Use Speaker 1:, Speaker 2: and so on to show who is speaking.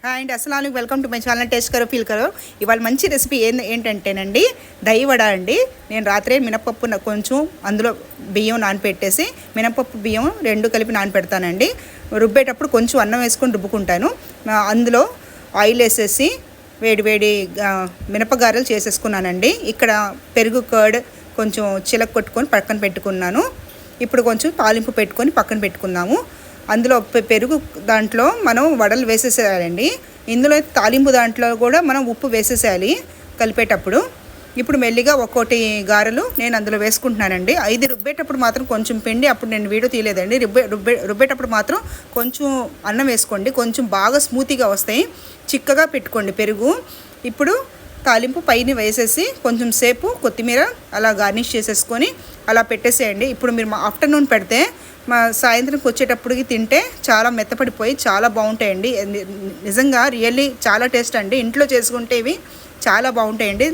Speaker 1: Hi అండి, అస్సలాము welcome to my channel taste కరో ఫీల్ కరో. ఇవాళ మంచి రెసిపీ ఏంటంటేనండి దహి వడ అండి. నేను రాత్రే మినపప్పు కొంచెం అందులో బియ్యం నానపెట్టేసి మినపప్పు బియ్యం రెండు కలిపి నానపెడతానండి. రుబ్బేటప్పుడు కొంచెం అన్నం వేసుకొని రుబ్బుకుంటాను. అందులో ఆయిల్ వేసేసి వేడి మినపగారెలు చేసేసుకున్నానండి. ఇక్కడ పెరుగు కర్డ్ కొంచెం చిలక కొట్టుకొని పక్కన పెట్టుకున్నాను. ఇప్పుడు కొంచెం తాలింపు పెట్టుకొని పక్కన పెట్టుకుందాము. అందులో పెరుగు దాంట్లో మనం వడలు వేసేసేయాలండి. ఇందులో తాలింపు దాంట్లో కూడా మనం ఉప్పు వేసేసేయాలి కలిపేటప్పుడు. ఇప్పుడు మెల్లిగా ఒక్కోటి గారెలు నేను అందులో వేసుకుంటున్నానండి. ఇది రుబ్బేటప్పుడు మాత్రం కొంచెం పిండి, అప్పుడు నేను వీడియో తీయలేదండి. రుబ్బేటప్పుడు మాత్రం కొంచెం అన్నం వేసుకోండి, కొంచెం బాగా స్మూతీగా వస్తాయి. చిక్కగా పెట్టుకోండి పెరుగు. ఇప్పుడు తాలింపు పైన వేసేసి కొంచెం సేపు కొత్తిమీర అలా గార్నిష్ చేసేసుకొని అలా పెట్టేసేయండి. ఇప్పుడు మీరు ఆఫ్టర్నూన్ పెడితే సాయంత్రంకి వచ్చేటప్పటికి తింటే చాలా మెత్తపడిపోయి చాలా బాగుంటాయండి. నిజంగా రియల్లీ చాలా టేస్ట్ అండి. ఇంట్లో చేసుకుంటే ఇవి చాలా బాగుంటాయండి.